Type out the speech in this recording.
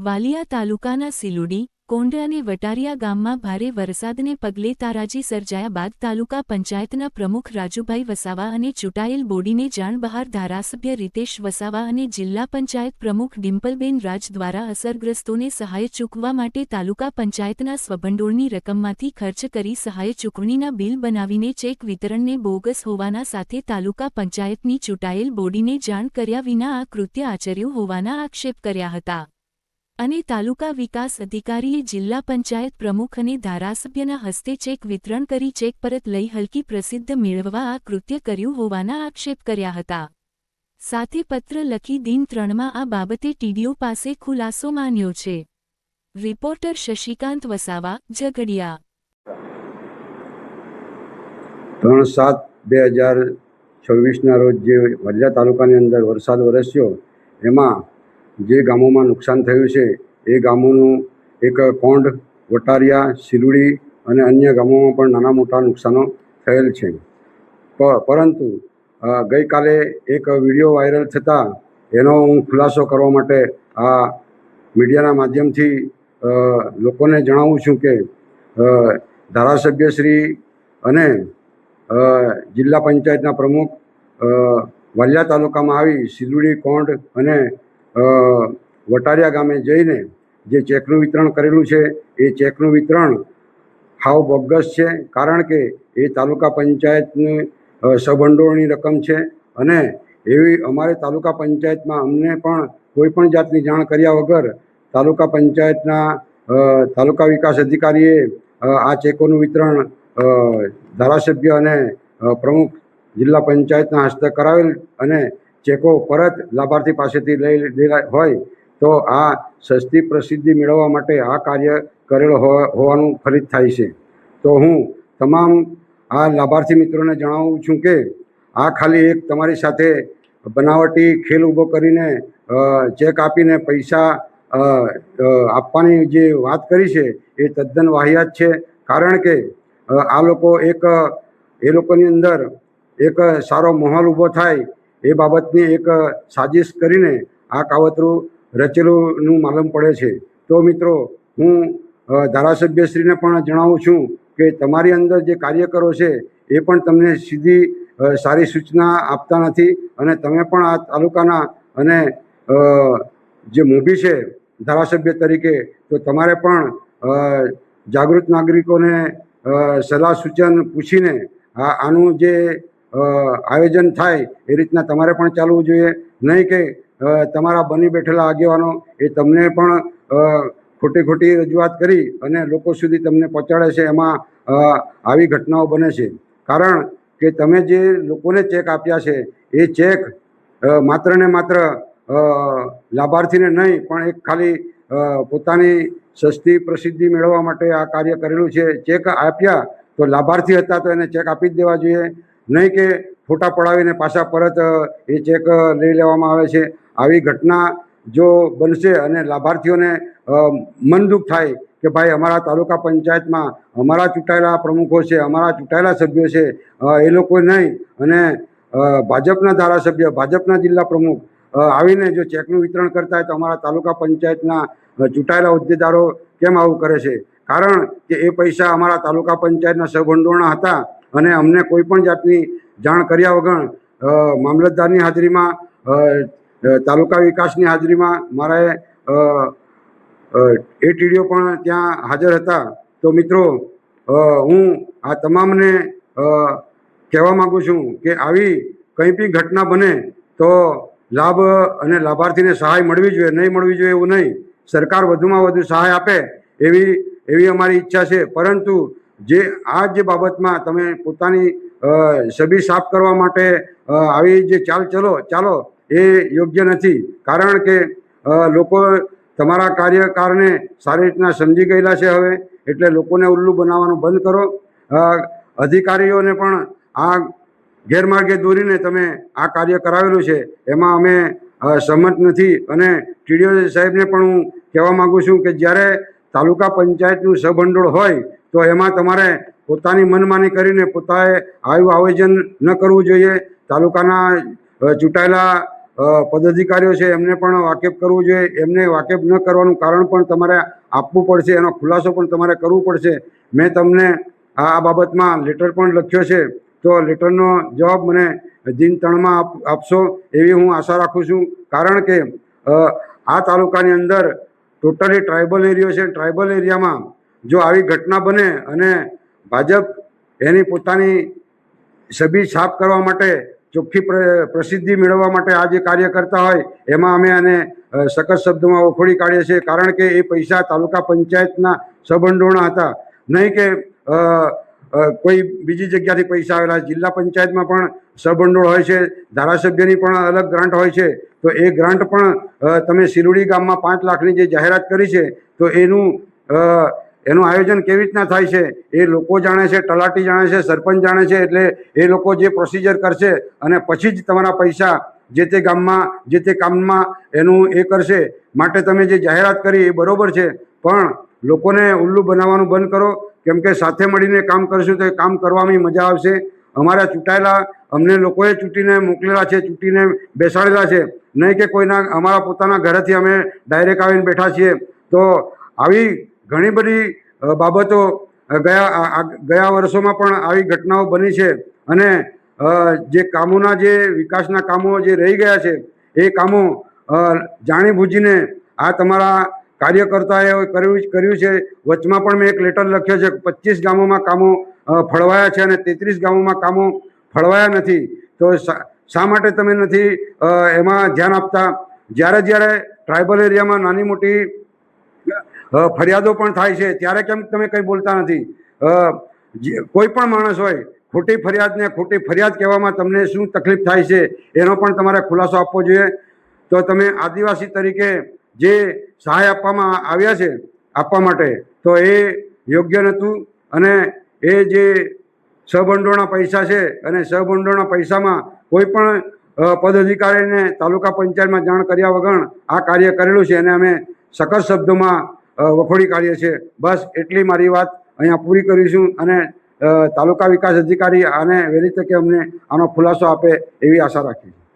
વાલિયા તાલુકાના સિલુડી, કોંઢ અને વટારિયા ગામમાં ભારે વરસાદને પગલે તારાજી સર્જાયા બાદ તાલુકા પંચાયતના પ્રમુખ રાજુભાઈ વસાવા અને ચૂંટાયેલ બોડીને જાણ બહાર ધારાસભ્ય રીતેશ વસાવા અને જિલ્લા પંચાયત પ્રમુખ ડિમ્પલબેન રાજ દ્વારા અસરગ્રસ્તોને સહાય ચૂકવવા માટે તાલુકા પંચાયતના સ્વભંડોળની રકમમાંથી ખર્ચ કરી સહાય ચૂકવણીના બિલ બનાવીને ચેક વિતરણને બોગસ હોવાના સાથે તાલુકા પંચાયતની ચૂંટાયેલ બોડીને જાણ કર્યા વિના આ કૃત્ય આચર્યું હોવાના આક્ષેપ કર્યા હતા. અને તાલુકા વિકાસ અધિકારીએ જિલ્લા પંચાયત પ્રમુખ અને ધારાસભ્યના હસ્તે ચેક વિતરણ કરી ચેક પરત લઈ હલકી પ્રસિદ્ધ મેળવવા આ કૃત્ય કર્યું હોવાના આક્ષેપ કર્યા હતા. સાથે પત્ર લખી દિન 3માં આ બાબતે ટીડીઓ પાસે ખુલાસો માંગ્યો છે. રિપોર્ટર શશિકાંત વસાવા, ઝઘડિયા. 3/7/2026 રોજ જે વાલિયા તાલુકાની અંદર વરસાદ વરસ્યો એમાં જે ગામોમાં નુકસાન થયું છે એ ગામોનું એક કોંઢ, વટારિયા, સિલુડી અને અન્ય ગામોમાં પણ નાના મોટા નુકસાનો થયેલ છે. પરંતુ ગઈકાલે એક વિડીયો વાયરલ થતાં એનો હું ખુલાસો કરવા માટે આ મીડિયાના માધ્યમથી લોકોને જણાવું છું કે ધારાસભ્યશ્રી અને જિલ્લા પંચાયતના પ્રમુખ વાલિયા તાલુકામાં આવી સિલુડી, કોંઢ અને વટારિયા ગામે જઈને જે ચેકનું વિતરણ કરેલું છે એ ચેકનું વિતરણ હાવ બોગસ છે. કારણ કે એ તાલુકા પંચાયતની સભંડોળની રકમ છે અને એવી અમારે તાલુકા પંચાયતમાં અમને પણ કોઈ પણ જાતની જાણ કર્યા વગર તાલુકા પંચાયતના તાલુકા વિકાસ અધિકારીએ આ ચેકોનું વિતરણ ધારાસભ્ય અને પ્રમુખ જિલ્લા પંચાયતના હસ્તક કરાવેલ અને ચેકો પરત લાભાર્થી પાસેથી લઈ લીધેલા હોય તો આ સસ્તી પ્રસિદ્ધિ મેળવવા માટે આ કાર્ય કરેલો હોવાનું ફલિત થાય છે. તો હું તમામ આ લાભાર્થી મિત્રોને જણાવું છું કે આ ખાલી એક તમારી સાથે બનાવટી ખેલ ઊભો કરીને ચેક આપીને પૈસા આપવાની જે વાત કરી છે એ તદ્દન વાહિયાત છે. કારણ કે આ લોકો એ લોકોની અંદર એક સારો માહોલ ઊભો થાય એ બાબતની એક સાજિશ કરીને આ કાવતરું રચેલુંનું માલુમ પડે છે. તો મિત્રો હું ધારાસભ્યશ્રીને પણ જણાવું છું કે તમારી અંદર જે કાર્યકરો છે એ પણ તમને સીધી સારી સૂચના આપતા નથી અને તમે પણ આ તાલુકાના અને જે મોભી છે ધારાસભ્ય તરીકે તો તમારે પણ જાગૃત નાગરિકોને સલાહ સૂચન પૂછીને આનું જે આયોજન થાય એ રીતના તમારે પણ ચાલવું જોઈએ. નહીં કે તમારા બની બેઠેલા આગેવાનો એ તમને પણ ખોટી રજૂઆત કરી અને લોકો સુધી તમને પહોંચાડે છે. એમાં આવી ઘટનાઓ બને છે. કારણ કે તમે જે લોકોને ચેક આપ્યા છે એ ચેક માત્ર ને માત્ર લાભાર્થીને નહીં પણ એક ખાલી પોતાની સસ્તી પ્રસિદ્ધિ મેળવવા માટે આ કાર્ય કરેલું છે. ચેક આપ્યા તો લાભાર્થી હતા તો એને ચેક આપી જ દેવા જોઈએ, નહીં કે ફોટા પડાવીને પાછા પરત એ ચેક લઈ લેવામાં આવે છે. આવી ઘટના જો બનશે અને લાભાર્થીઓને મન દુઃખ થાય કે ભાઈ અમારા તાલુકા પંચાયતમાં અમારા ચૂંટાયેલા પ્રમુખો છે, અમારા ચૂંટાયેલા સભ્યો છે, એ લોકો નહીં અને ભાજપના ધારાસભ્ય, ભાજપના જિલ્લા પ્રમુખ આવીને જો ચેકનું વિતરણ કરતા હોય તો અમારા તાલુકા પંચાયતના ચૂંટાયેલા હોદ્દેદારો કેમ આવું કરે છે? કારણ કે એ પૈસા અમારા તાલુકા પંચાયતના સહભંડોળના હતા અને અમને કોઈ પણ જાતની જાણ કર્યા વગર મામલતદારની હાજરીમાં, તાલુકા વિકાસની હાજરીમાં મારે એ ટીડીઓ પણ ત્યાં હાજર હતા. તો મિત્રો હું આ તમામને કહેવા માગું છું કે આવી કંઈ બી ઘટના બને તો લાભ અને લાભાર્થીને સહાય મળવી જોઈએ, નહીં મળવી જોઈએ એવું નહીં. સરકાર વધુમાં વધુ સહાય આપે એવી અમારી ઈચ્છા છે. પરંતુ જે બાબતમાં તમે પોતાની છબી સાફ કરવા માટે આવી જે ચાલો એ યોગ્ય નથી. કારણ કે લોકો તમારા કાર્યકારને સારી રીતના સમજી ગયેલા છે. હવે એટલે લોકોને ઉલ્લુ બનાવવાનું બંધ કરો. અધિકારીઓને પણ આ ગેરમાર્ગે દોરીને તમે આ કાર્ય કરાવેલું છે એમાં અમે સહમત નથી. અને ટીડીઓ સાહેબને પણ હું કહેવા માગું છું કે જ્યારે તાલુકા પંચાયતનું સહભંડોળ હોય તો એમાં તમારે પોતાની મનમાની કરીને પોતાએ આવું આયોજન ન કરવું જોઈએ. તાલુકાના ચૂંટાયેલા પદાધિકારીઓ છે એમને પણ વાકેફ કરવું જોઈએ. એમને વાકેફ ન કરવાનું કારણ પણ તમારે આપવું પડશે, એનો ખુલાસો પણ તમારે કરવું પડશે. મેં તમને આ બાબતમાં લેટર પણ લખ્યો છે, તો લેટરનો જવાબ મને દિન 3માં આપશો એવી હું આશા રાખું છું. કારણ કે આ તાલુકાની અંદર ટોટલી ટ્રાઇબલ એરિયો છે. ટ્રાઇબલ એરિયામાં જો આવી ઘટના બને અને ભાજપ એની પોતાની છબી છાપ કરવા માટે, ચોખ્ખી પ્રસિદ્ધિ મેળવવા માટે આ જે કાર્ય કરતા હોય એમાં અમે આને સખત શબ્દોમાં વખોડી કાઢીએ છીએ. કારણ કે એ પૈસા તાલુકા પંચાયતના સબંડોળા હતા, નહીં કે કોઈ બીજી જગ્યાથી પૈસા આવેલા. જિલ્લા પંચાયતમાં પણ સબંડોળ હોય છે, ધારાસભ્યની પણ અલગ ગ્રાન્ટ હોય છે. તો એ ગ્રાન્ટ પણ તમે સિરુડી ગામમાં 5 લાખની જે જાહેરાત કરી છે, તો એનું આયોજન કેવી રીતના થાય છે એ લોકો જાણે છે, તલાટી જાણે છે, સરપંચ જાણે છે. એટલે એ લોકો જે પ્રોસિજર કરશે અને પછી જ તમારા પૈસા જે તે ગામમાં જે તે કામમાં એનું એ કરશે. માટે તમે જે જાહેરાત કરી એ બરોબર છે, પણ લોકોને ઉલ્લુ બનાવવાનું બંધ કરો. કેમ કે સાથે મળીને કામ કરશું તો એ કામ કરવામાં મજા આવશે. અમારા ચૂંટાયેલા અમને લોકોએ ચૂંટીને મોકલેલા છે, ચૂંટીને બેસાડેલા છે, નહીં કે કોઈના અમારા પોતાના ઘરેથી અમે ડાયરેક્ટ આવીને બેઠા છીએ. તો આવી ઘણી બધી બાબતો ગયા વર્ષોમાં પણ આવી ઘટનાઓ બની છે. અને જે કામોના જે વિકાસના કામો જે રહી ગયા છે એ કામો જાણીબૂજીને આ તમારા કાર્યકર્તાએ કર્યું છે. વચમાં પણ મેં એક લેટર લખ્યો છે. 25 ગામોમાં કામો ફળવાયા છે અને 33 ગામોમાં કામો ફળવાયા નથી. તો શા માટે તમે નથી એમાં ધ્યાન આપતા? જ્યારે ટ્રાઇબલ એરિયામાં નાની મોટી ફરિયાદો પણ થાય છે ત્યારે કેમ તમે કંઈ બોલતા નથી? કોઈ પણ માણસ હોય, ખોટી ફરિયાદને ખોટી ફરિયાદ કહેવામાં તમને શું તકલીફ થાય છે એનો પણ તમારે ખુલાસો આપવો જોઈએ. તો તમે આદિવાસી તરીકે જે સહાય આપવામાં આવ્યા છે આપવા માટે, તો એ યોગ્ય નહોતું. અને એ જે સબંડોળના પૈસા છે અને સબંડોળના પૈસામાં કોઈ પણ પદાધિકારીને તાલુકા પંચાયતમાં જાણ કર્યા વગર આ કાર્ય કરેલું છે અને અમે સખત શબ્દોમાં વખોડી કાઢીએ છીએ. બસ એટલી મારી વાત અહીંયા પૂરી કરીશું. અને તાલુકા વિકાસ અધિકારી આને વહેલી તકે અમને આનો ખુલાસો આપે એવી આશા રાખીએ છીએ.